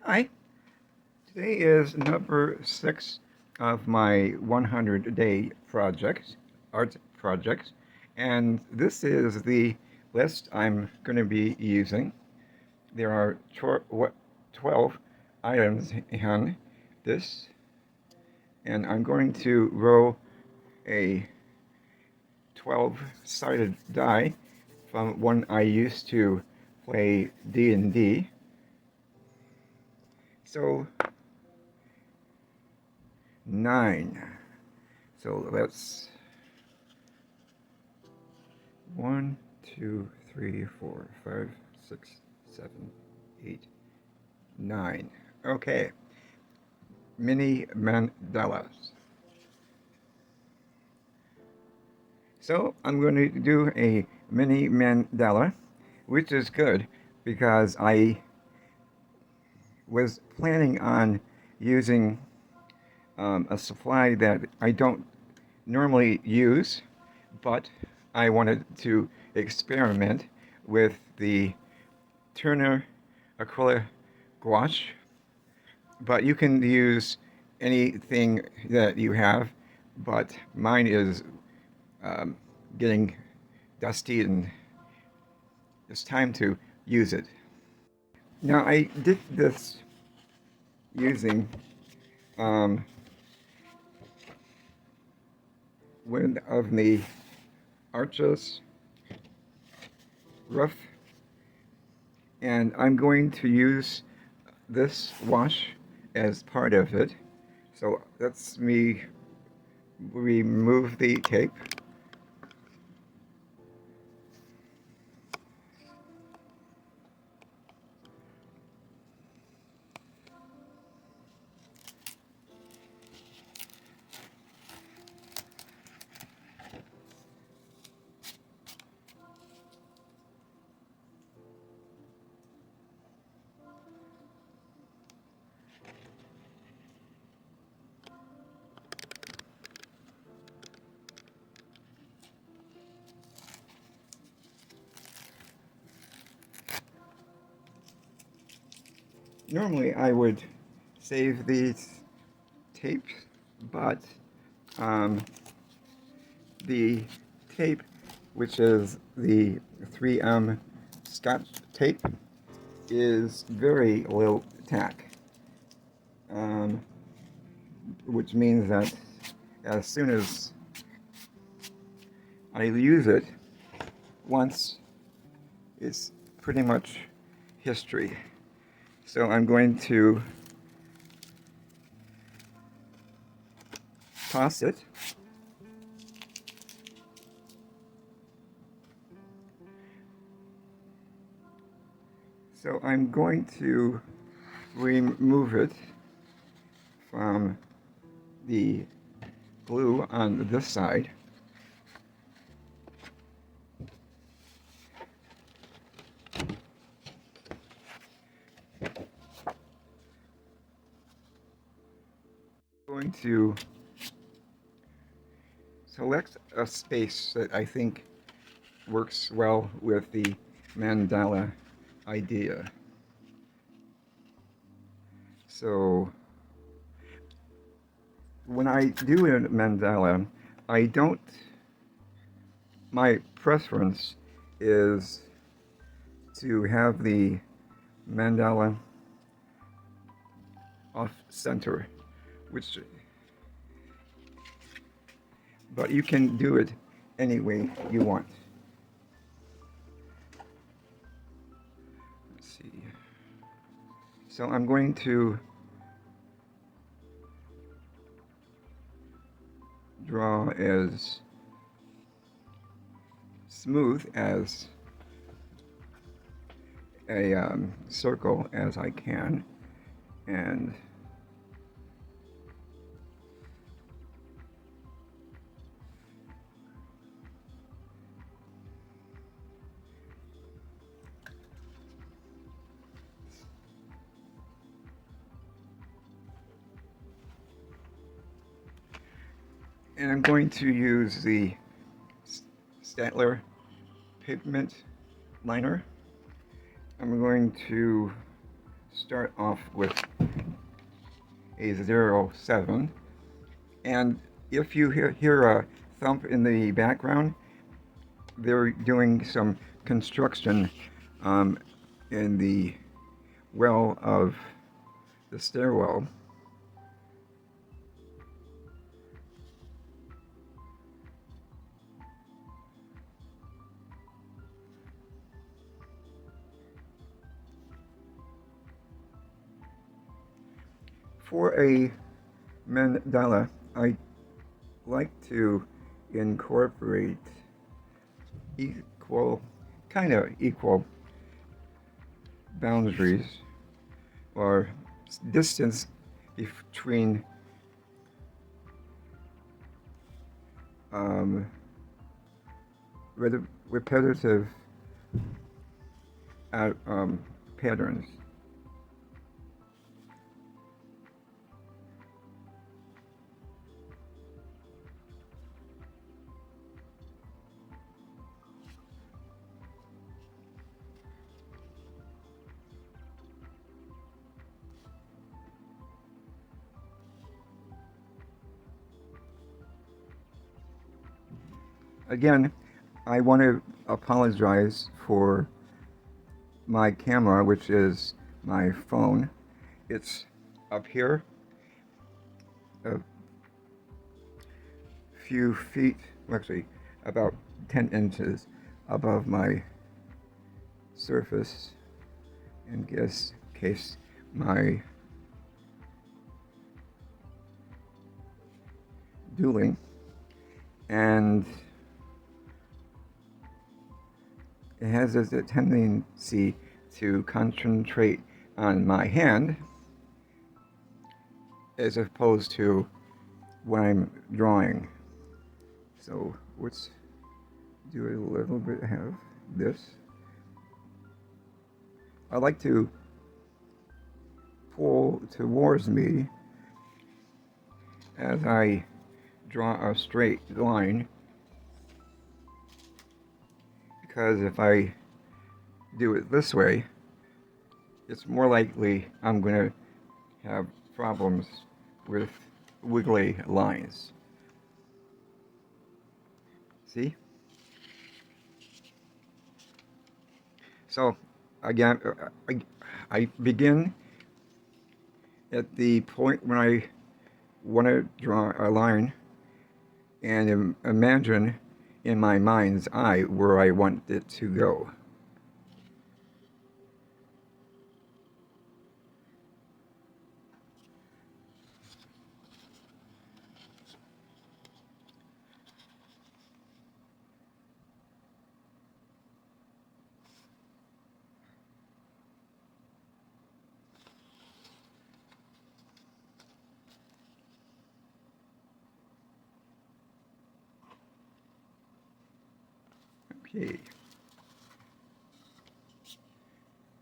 Hi, today is number 6 of my 100-day art project, and this is the list I'm going to be using. There are 12 items in this, and I'm going to roll a 12-sided die from one I used to play D&D. So 9. So that's 1, 2, 3, 4, 5, 6, 7, 8, 9. Okay, mini mandalas. So I'm going to do a mini mandala, which is good because I was planning on using a supply that I don't normally use, but I wanted to experiment with the Turner acrylic gouache. But you can use anything that you have, but mine is um, getting dusty and it's time to use it. Now I did this using um, one of the arches rough, and I'm going to use this wash as part of it. So let's me remove the tape. Normally I would save these tapes, but um, the tape, which is the 3M Scotch tape, is very low tack, um, which means that as soon as I use it once, it's pretty much history. So I'm going to toss it. So I'm going to remove it from the glue on this side. I'm going to select a space that I think works well with the mandala idea. So when I do a mandala, I don't, my preference is to have the mandala off center, which, but you can do it any way you want. Let's see. So I'm going to draw as smooth as a circle as I can, and I'm going to use the Statler pigment liner. I'm going to start off with a 0.7, and if you hear a thump in the background, they're doing some construction in the well of the stairwell. For a mandala, I like to incorporate kind of equal boundaries or distance between repetitive patterns. Again, I want to apologize for my camera, which is my phone. It's up here, a few feet, actually about 10 inches above my surface, in case my doodling, and it has a tendency to concentrate on my hand as opposed to when I'm drawing. So let's do a little bit of this. I like to pull towards me as I draw a straight line, because if I do it this way, it's more likely I'm going to have problems with wiggly lines. See? So again, I begin at the point when I want to draw a line and imagine in my mind's eye where I want it to go. Okay.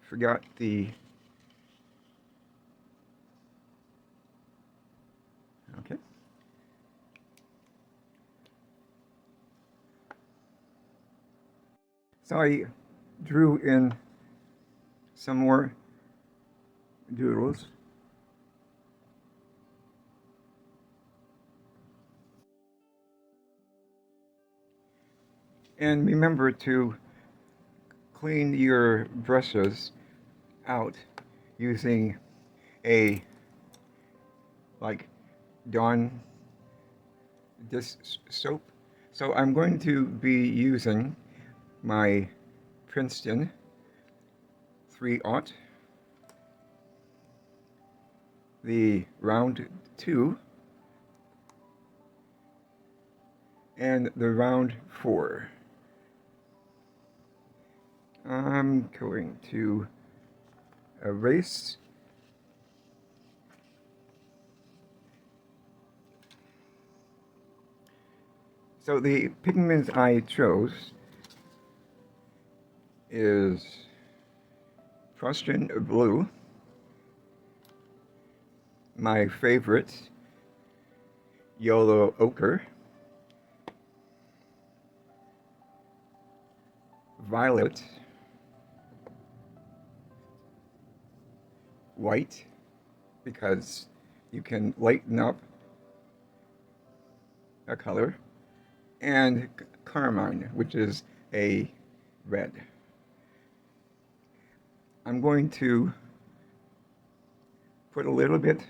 Forgot the... Okay. So I drew in some more doodles. And remember to clean your brushes out using a Dawn dish soap. So I'm going to be using my Princeton 3/0, the round 2, and the round 4. I'm going to erase so the pigment I chose is Prussian blue, my favorite yellow ochre, violet, white because you can lighten up a color, and carmine, which is a red. I'm going to put a little bit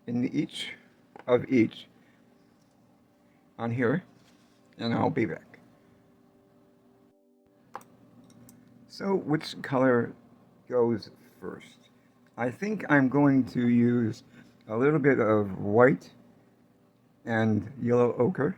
in each on here, and I'll be back. So which color goes first? I think I'm going to use a little bit of white and yellow ochre.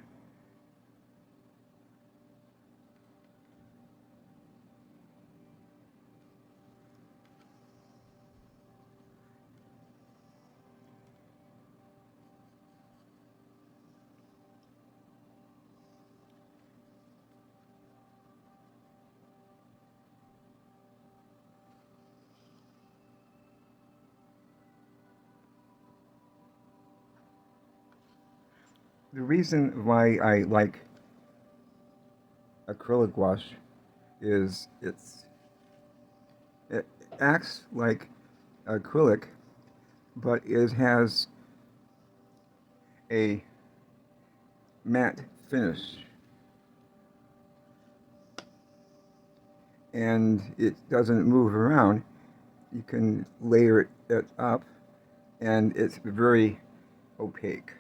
The reason why I like acrylic wash is it acts like acrylic, but it has a matte finish, and it doesn't move around. You can layer it up, and it's very opaque.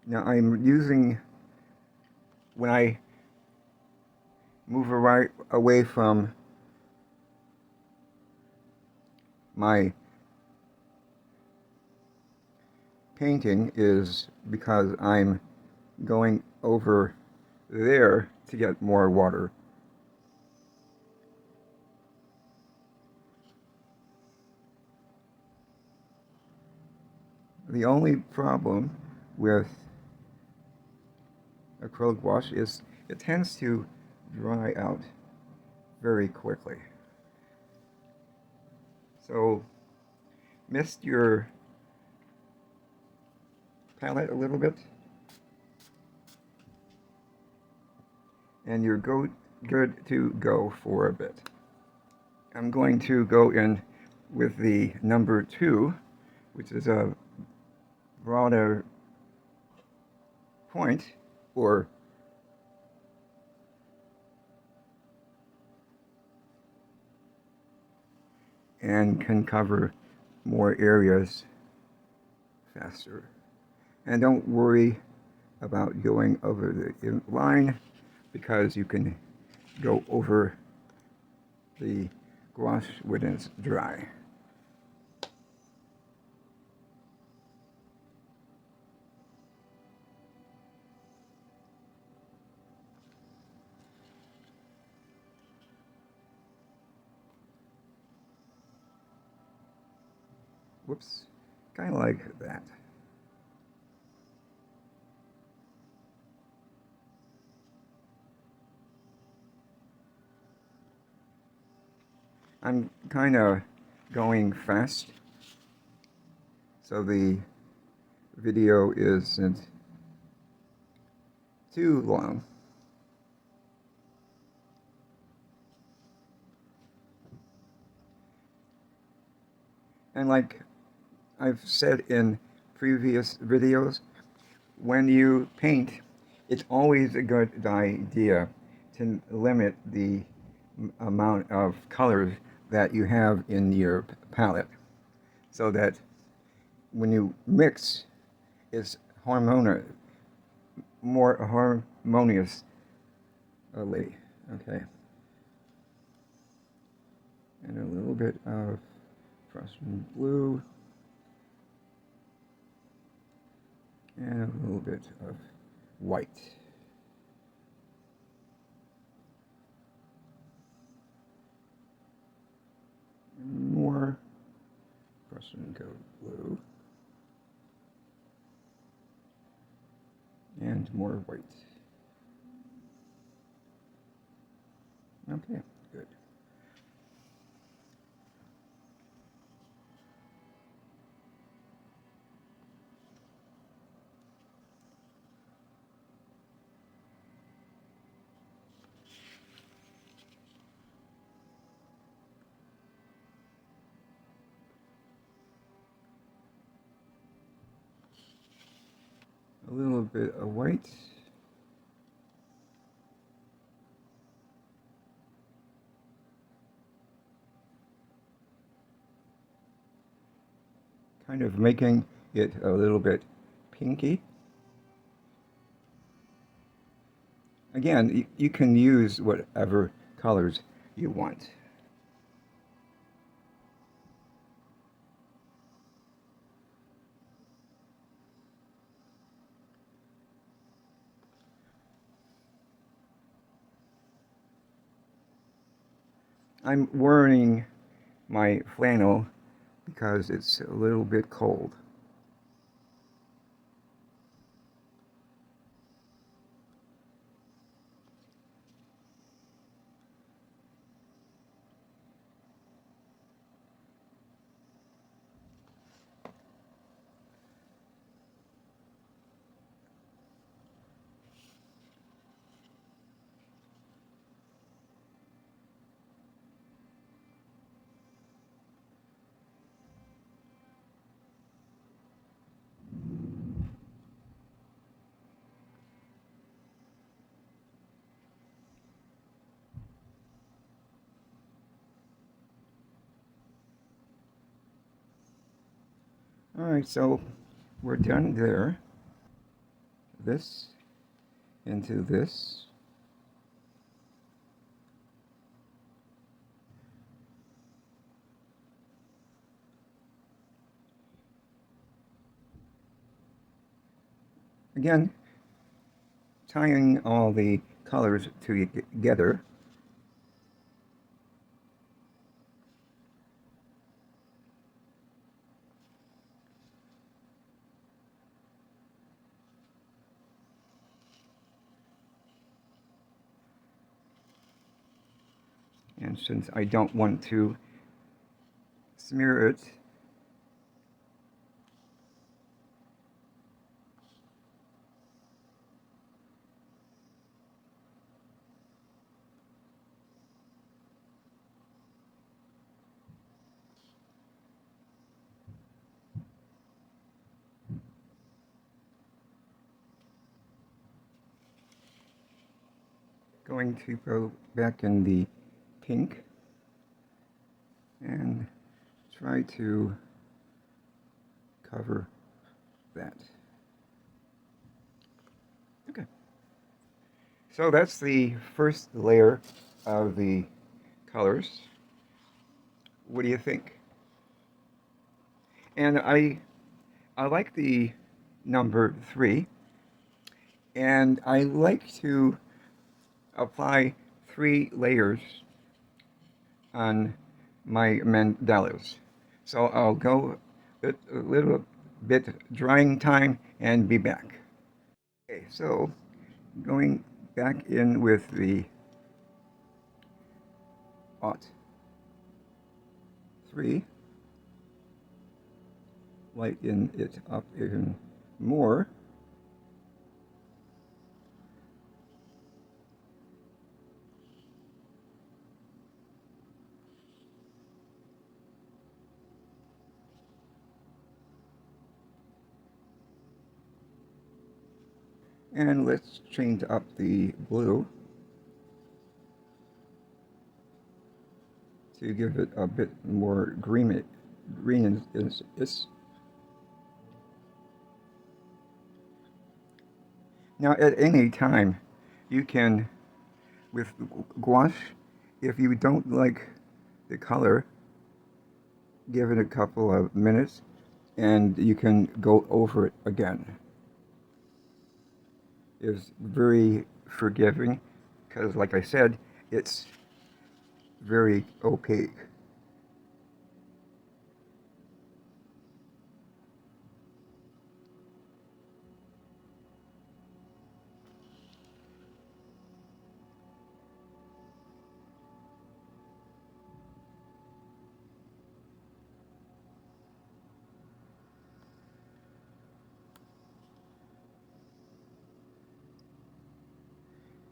Now I'm using, when I move right away from my painting, is because I'm going over there to get more water. The only problem with acrylic wash is it tends to dry out very quickly. So mist your palette a little bit, and you're good to go for a bit. I'm going to go in with the number 2, which is a broader point, or and can cover more areas faster. And don't worry about going over the line, because you can go over the gouache when it's dry. Whoops, kind of like that. I'm kind of going fast, so the video isn't too long. And like I've said in previous videos, when you paint, it's always a good idea to limit the amount of colors that you have in your palette, so that when you mix, it's more harmoniously. Okay. And a little bit of Prussian blue, and a little bit of white. More Prussian gold blue, and more white. Okay, good. little bit of white. Kind of making it a little bit pinky. Again, you can use whatever colors you want. I'm wearing my flannel because it's a little bit cold. Alright, so we're done there. This into this. Again, tying all the colors together. And since I don't want to smear it, going to go back in the pink and try to cover that. Okay. So that's the first layer of the colors. What do you think? And I like the number 3, and I like to apply 3 layers on my mandalas. So I'll go a little bit drying time and be back. Okay, so going back in with the aught 3, lighten it up even more. And let's change up the blue to give it a bit more green. Now at any time you can, with gouache, if you don't like the color, give it a couple of minutes and you can go over it again. It's very forgiving because, like I said, it's very opaque.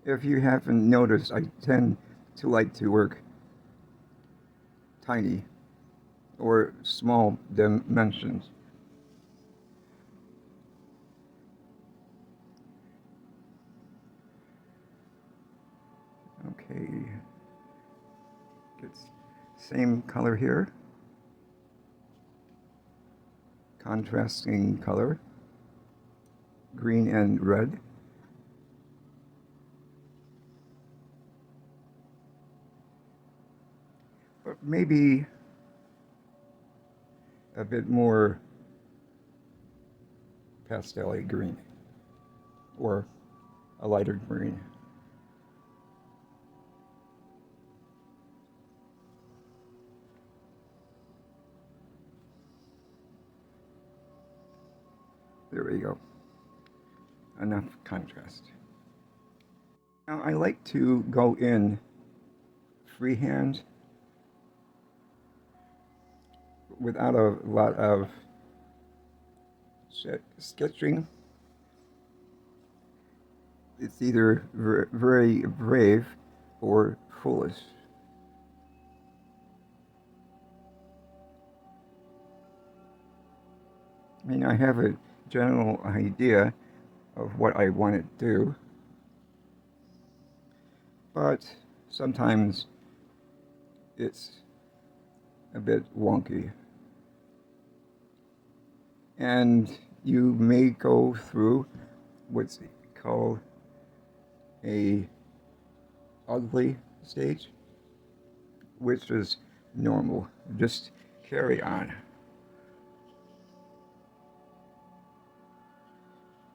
If you haven't noticed, I tend to like to work tiny or small dimensions. Same color here. Contrasting color. Green and red. But maybe a bit more pastel-y green, or a lighter green. There we go. Enough contrast. Now I like to go in freehand without a lot of sketching. It's either very brave or foolish. I mean, I have a general idea of what I want to do, but sometimes it's a bit wonky. And you may go through what's called a ugly stage, which is normal. Just carry on.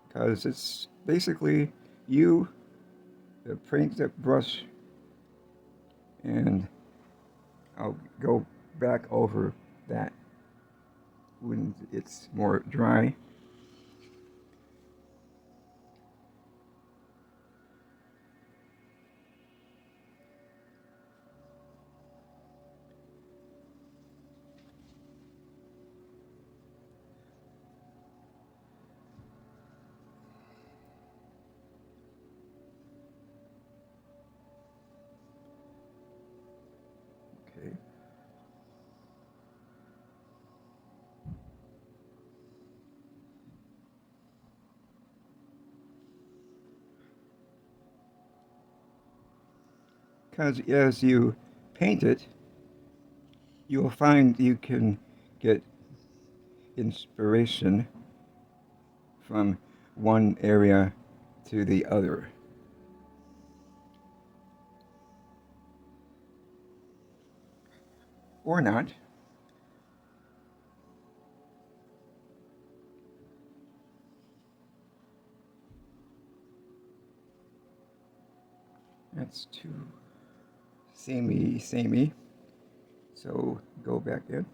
Because it's basically you paint that brush, and I'll go back over that when it's more dry. Okay. Because as you paint it, you'll find you can get inspiration from one area to the other. Or not. That's too samey. So go back in.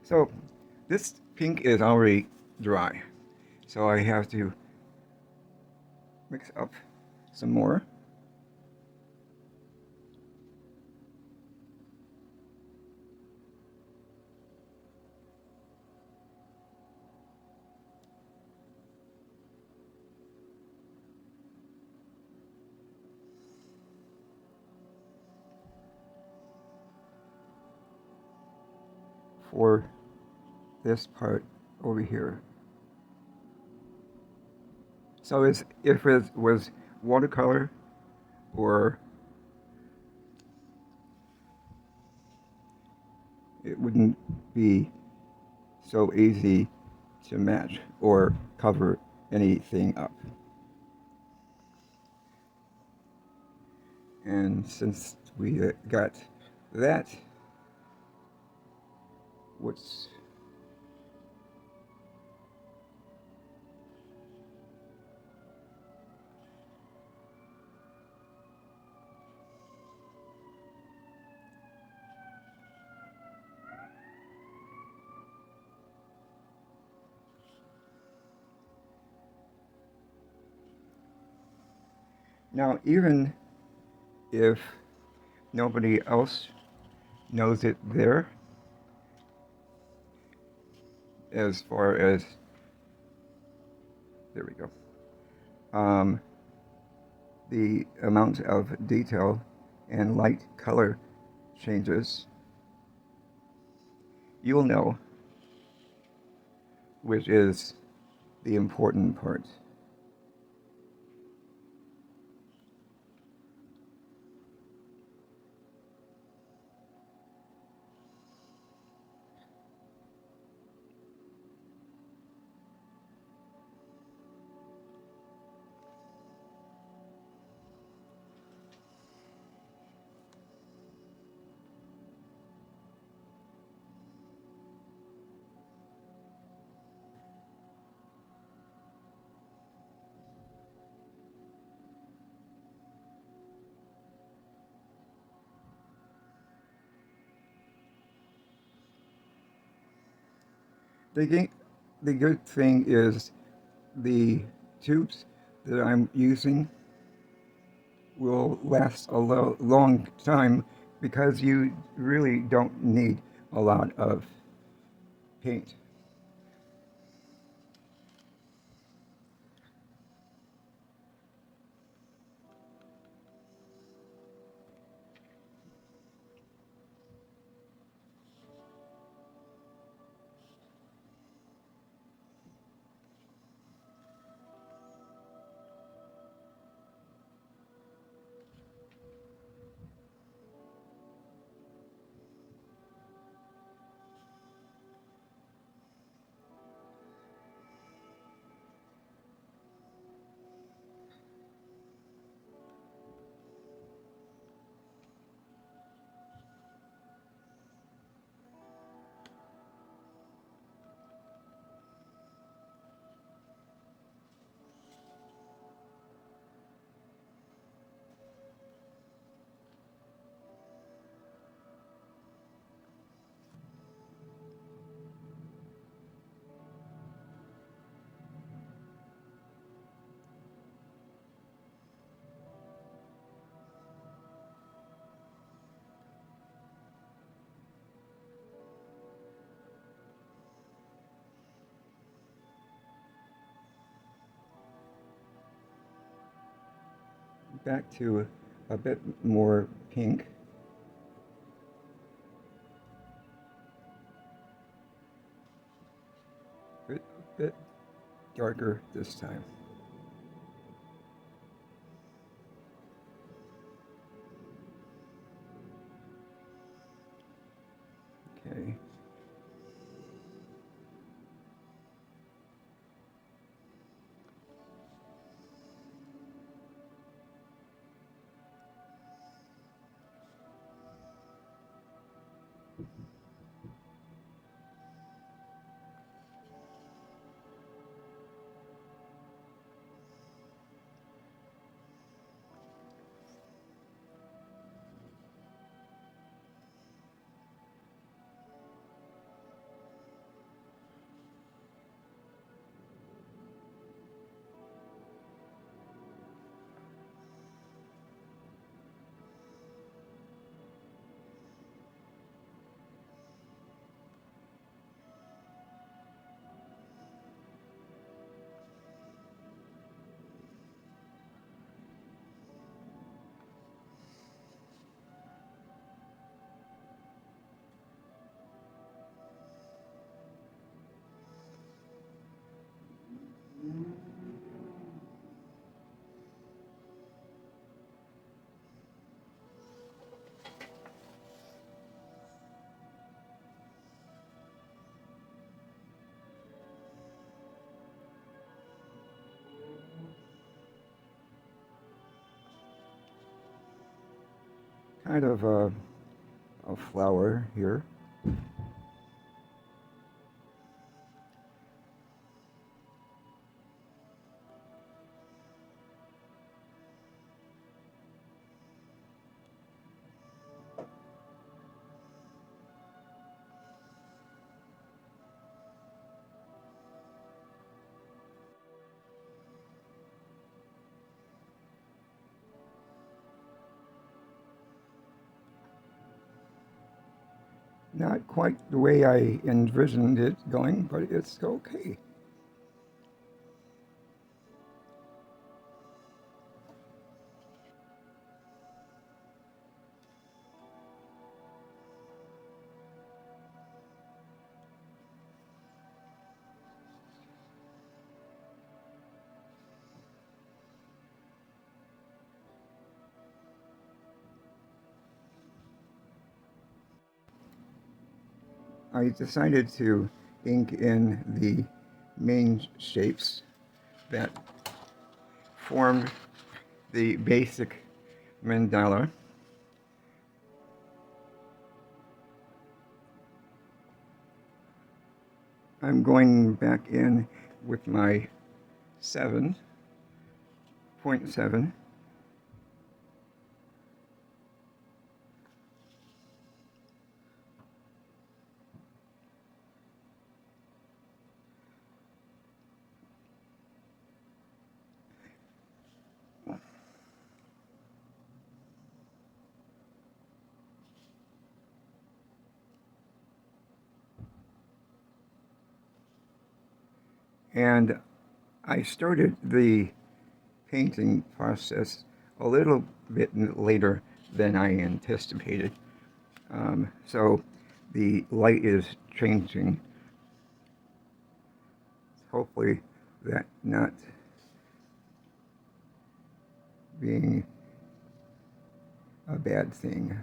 So this pink is already dry, so I have to mix up some more. For this part over here. So if it was watercolor, or it wouldn't be so easy to match or cover anything up. And since we got that, what's now, even if nobody else knows it there, as far as, there we go, the amount of detail and light color changes, you'll know which is the important part. The, the good thing is the tubes that I'm using will last a long time because you really don't need a lot of paint. Back to a bit more pink. A bit darker this time. Okay. Kind of a flower here. Not quite the way I envisioned it going, but it's okay. I decided to ink in the main shapes that form the basic mandala. I'm going back in with my 7.7. And I started the painting process a little bit later than I anticipated. So the light is changing. Hopefully that not being a bad thing.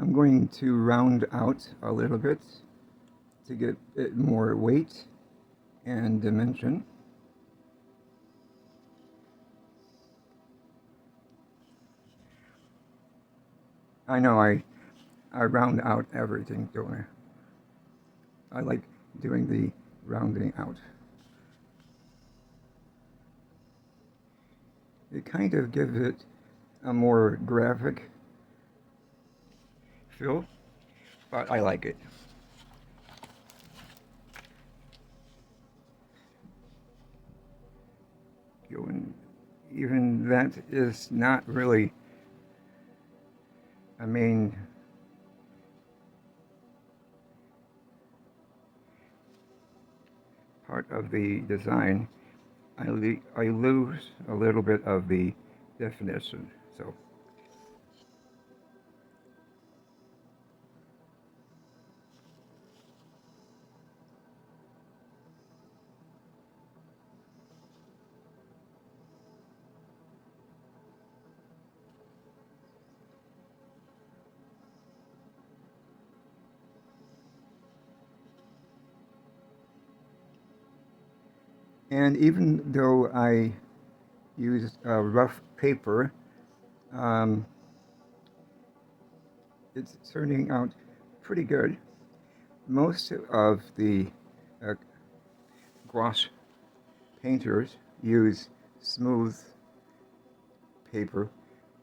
I'm going to round out a little bit to get it more weight and dimension. I know I round out everything, don't I? I like doing the rounding out. It kind of gives it a more graphic feel, but I like it. Even that is not really a main part of the design. I lose a little bit of the definition. So and even though I use rough paper, um, it's turning out pretty good. Most of the uh, gouache painters use smooth paper,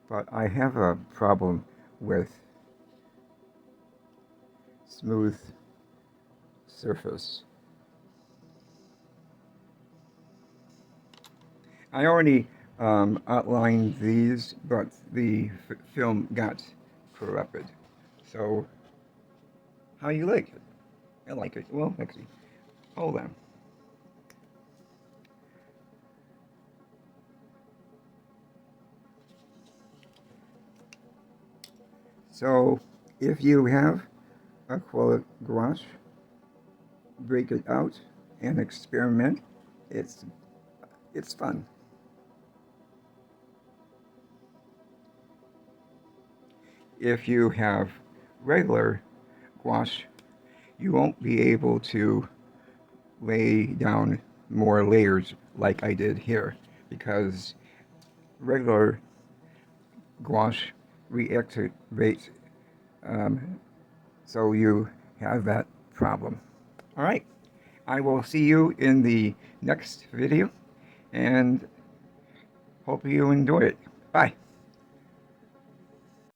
but I have a problem with smooth surface. I already outlined these, but the film got corrupted. So, how you like it? I like it. Well, let's see. Hold on. So, if you have acrylic gouache, break it out and experiment. It's fun. If you have regular gouache, you won't be able to lay down more layers like I did here, because regular gouache reactivates, so you have that problem. All right, I will see you in the next video, and hope you enjoy it. Bye.